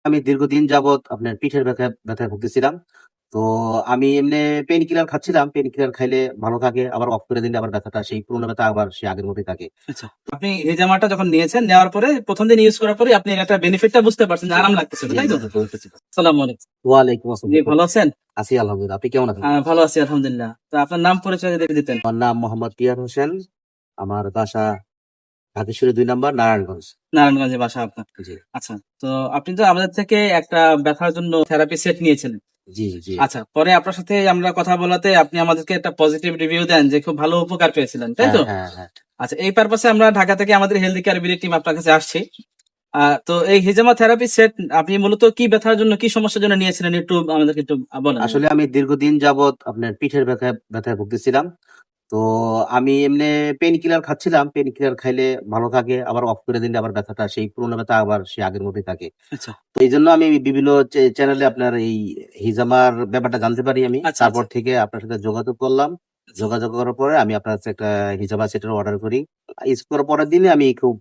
আমি দীর্ঘদিন যাবৎ আপনার পিঠের ব্যথায় ভুগতেছিলাম। তো আমি এমনি পেইন কিলার খাচ্ছিলাম। পেইন কিলার খাইলে ভালো থাকে। আবার অফ করে দিলে আবার ব্যথাটা সেই পুরোনো ব্যথা আবার সেই আগের মতোই থাকে। আচ্ছা। আপনি হিজামাটা যখন নিয়েছেন, নেওয়ার পরে ১ম দিন ইউজ করার পরে আপনি একটা বেনিফিটটা বুঝতে পারছেন যে আরাম লাগতেছে, জি, তাই তো? জি, বুঝতেছি। আসসালামু আলাইকুম। ওয়ালাইকুম আসসালাম। জি, ভালো আছেন? আছি আলহামদুলিল্লাহ। আপনি কেমন আছেন? ভালো আছি আলহামদুলিল্লাহ। তো আপনার নাম পরিচয় যদি দিতেন। আমার নাম মোহাম্মদ তিয়ার হোসেন। আমার বাসা ঢাকেশ্বরী ২ নম্বর নারায়ণগঞ্জ। নারায়ণগঞ্জে বাসা আপনার। জি, আচ্ছা। তো আপনি তো আমাদের থেকে একটা ব্যথার জন্য থেরাপি সেট নিয়েছিলেন। জি, জি। আচ্ছা, পরে আপনার সাথে আমরা কথা বলাতে আপনি আমাদেরকে একটা পজিটিভ রিভিউ দেন যে খুব ভালো উপকার পেয়েছিলেন, তাই হ্যাঁ, তো? হ্যাঁ, হ্যাঁ। আচ্ছা, এই পারপাসে আমরা ঢাকা থেকে আমাদের হেলথ কেয়ার বিডি টিম আপনার কাছে আসছি। তো এই হিজামা থেরাপি সেট আপনি মূলত কি ব্যথার জন্য, কি সমস্যার জন্য নিয়েছিলেন একটু আমাদেরকে একটু বলেন। আসলে আমি দীর্ঘদিন যাবৎ আপনার পিঠের ব্যথায় ভুগতেছিলাম। তো আমি এমনি পেইন কিলার খাচ্ছিলাম। পেইন কিলার খাইলে ভালো থাকে। আবার অফ করে দিলে আবার ব্যথাটা সেই পুরোনো ব্যথা আবার সেই আগের মতোই থাকে। আচ্ছা, তো এইজন্য আমি বিভিন্ন চ্যানেলে আপনার এই হিজামার ব্যাপারটা জানতে পারি আমি। আচ্ছা, তারপর আচ্ছা, থেকে আপনার সাথে যোগাযোগ করলাম। আচ্ছা, যোগাযোগ করার পরে আমি আপনার কাছে একটা হিজামা সেটের অর্ডার করি। ইউজ করার পরের দিনই আমি খুব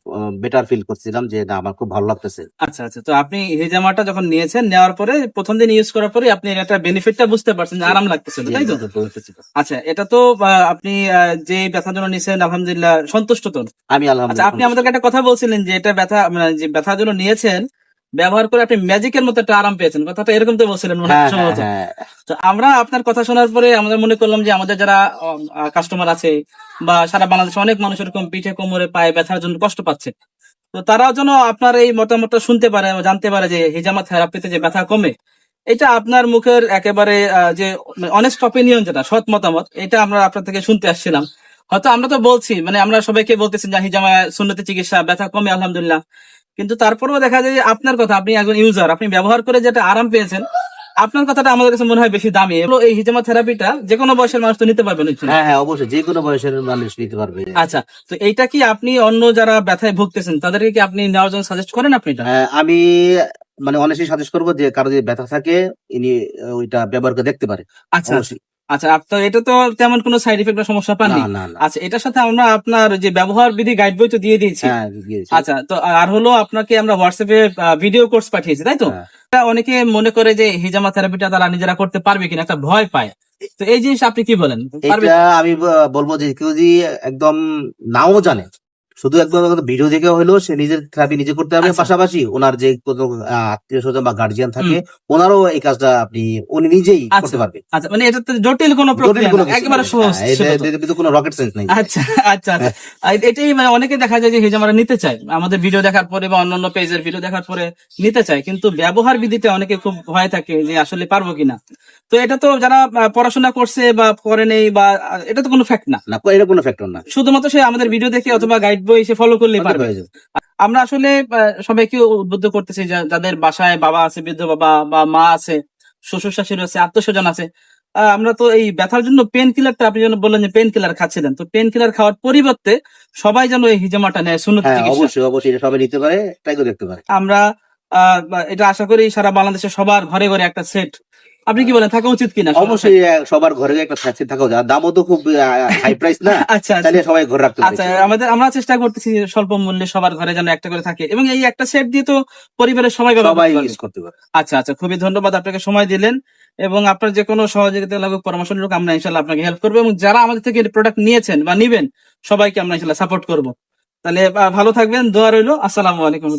বেটার ফিল করছিলাম যে না আমার খুব ভালো লাগতেছে। আচ্ছা, আচ্ছা। তো আপনি হিজামাটা যখন নিয়েছেন, নেওয়ার পরে ১ম দিন ইউজ করার পরে আপনি এর একটা বেনিফিটটা বুঝতে পারছেন যে জি, আরাম লাগতেছিল, জি, তাই তো? বুঝতেছি। আচ্ছা, এটা তো আপনি যে ব্যথার জন্য নিছেন আলহামদুলিল্লাহ সন্তুষ্ট তো? আমি আচ্ছা, আলহামদুলিল্লাহ আপনি সন্তুষ্ট। আমাদেরকে একটা কথা বলছিলেন যে এটা ব্যথা মানে যে ব্যথার জন্য নিয়েছেন, ব্যবহার করে আপনি ম্যাজিকের মতো একটা আরাম পেয়েছেন। কথাটা এরকম তো বলছিলেন মনে হয় হ্যাঁ, হ্যাঁ, সম্ভবত। হ্যাঁ। তো আমরা আপনার কথা শোনার পরে আমরা মনে করলাম যে আমাদের যারা কাস্টমার আছে বা সারা বাংলাদেশে অনেক মানুষ এরকম পিঠে কোমরে পায়ে ব্যথার জন্য কষ্ট পাচ্ছে। তো তারাও যেন আপনার এই মতামতটা শুনতে পারে বা জানতে পারে যে হিজামা থেরাপিতে যে ব্যথা কমে। এটা আপনার মুখের একেবারে যে অনেস্ট অপিনিয়ন, যেটা সৎ মতামত, এটা আমরা আপনার থেকে শুনতে আসছিলাম। হয়তো আমরা তো বলছি মানে আমরা সবাইকে বলতেছি যে হিজামা সুন্নতি চিকিৎসা, ব্যথা কমে আলহামদুলিল্লাহ। কিন্তু তারপরেও দেখা যায় যে আপনার কথা, আপনি একজন ইউজার, আপনি ব্যবহার করে যেটা আরাম পেয়েছেন, আপনার কথাটা আমাদের কাছে মনে হয় বেশি দামি। এই হিজামা থেরাপিটা যেকোনো বয়সের মানুষ তো নিতে পারবে নিশ্চয়ই। হ্যাঁ, হ্যাঁ, অবশ্যই যেকোনো বয়সের মানুষ নিতে পারবে। আচ্ছা, তো এইটা কি আপনি অন্য যারা ব্যথায় ভুগতেছেন তাদেরকে কি আপনি নেওয়ার জন্য সাজেস্ট করেন আপনি এটা? আমি মানে অনেস্টলি সাজেস্ট করব যে কারো যদি ব্যথা থাকে ইনি ওইটা ব্যবহার করে দেখতে পারে। আচ্ছা, আচ্ছা। অবশ্যই। আচ্ছা, আপনার এটা তো তেমন কোনো সাইড ইফেক্ট বা সমস্যা না, পাননি। না, না। আচ্ছা, এটার সাথে আমরা আপনার যে ব্যবহার বিধি গাইড বই তো দিয়ে দিয়েছি। হ্যাঁ, দিয়েছি। আচ্ছা, তো আর হলো আপনাকে আমরা হোয়াটসঅ্যাপে ভিডিও কোর্স পাঠিয়েছি, তাই তো? হ্যাঁ। এটা অনেকে মনে করে যে হিজামা থেরাপিটা তারা নিজেরা করতে পারবে কিনা একটা ভয় পায়। তো এই জিনিস আপনি কি বলেন? পারবে? এইটা আমি বলব যে কেউ যদি একদম নাও জানে, শুধু একদম ভিডিও দেখে হইলেও সে নিজের থেরাপি নিজে করতে হবে। আচ্ছা, পাশাপাশি উনার যে কোনো আত্মীয়-স্বজন বা গার্ডিয়ান হুম, থাকে, উনারও এই কাজটা উনি নিজেই আচ্ছা, করতে পারবে। আচ্ছা। মানে এটাতে জটিল কোনো জটিল প্রক্রিয়া কোনো না। কিছু না। একেবারে সহজ হ্যাঁ, ছিল তো। এটার ভিতরে কোনো রকেট সায়েন্স নাই। আচ্ছা, আচ্ছা, আচ্ছা। এটাই মানে অনেকে দেখা যায় যে হিজামারা নিতে চায়। আমাদের ভিডিও দেখার পরে বা অন্যান্য পেজের ভিডিও দেখার পরে নিতে চায়। কিন্তু ব্যবহার বিধিতে অনেকে খুব ভয় থাকে যে আসলে পারবো কিনা। তো এটা তো যারা পড়াশোনা করছে বা করে নেই বা এটা তো কোনো ফ্যাক্ট না। না, এটা কোনো ফ্যাক্টর না। শুধুমাত্র সে আমাদের ভিডিও দেখে অথবা গাইড বই সে ফলো করলেই হলে পারবে। হয়ে যাবে। আমরা আসলে সবাইকে উদ্বুদ্ধ করতেছি যাদের বাসায় বাবা আছে, বৃদ্ধ বাবা বা মা আছে, শ্বশুর শাশুড়ি আছে, আত্মীয়স্বজন আছে। আমরা তো এই ব্যথার জন্য পেন কিলারটা, আপনি যেন বললেন যে পেন কিলার খাচ্ছিলেন, তো পেন কিলার খাওয়ার পরিবর্তে সবাই যেন এই হিজামাটা নেয়, সুন্নতি হ্যাঁ, চিকিৎসা। অবশ্যই, অবশ্যই এটা সবাই নিতে পারে, ট্রাই করে দেখতে পারে। আমরা এটা আশা করি সারা বাংলাদেশে সবার ঘরে ঘরে একটা সেট, আপনি কি বলেন, থাকা উচিত কিনা সবার অবশ্যই সবার ঘরে একটা ফ্যাক্সিন থাকা উচিত। আর দামও তো খুব হাই প্রাইস না। আচ্ছা, আচ্ছা, চাইলে সবাই ঘরে রাখতে পারে আচ্ছা। ইনশাআল্লাহ। আমরা চেষ্টা করতেছি যে স্বল্প মূল্যে সবার ঘরে যেন একটা করে থাকে এবং এই একটা সেট দিয়ে তো পরিবারের সবাই ব্যবহার সবাই করতে পারবে। ইউজ করতে পারে। আচ্ছা, আচ্ছা, খুবই ধন্যবাদ, আপনাকে সময় দিলেন এবং আপনার যে কোনো সহযোগিতা লাগুক, পরামর্শ নিক, আমরা ইনশাল্লাহ আপনাকে হেল্প করবো এবং যারা আমাদের থেকে প্রোডাক্ট নিয়েছেন বা নিবেন সবাইকে আমরা ইনশাল্লাহ সাপোর্ট করবো। তাহলে ভালো থাকবেন, দোয়া রইলো। আসসালামু আলাইকুম।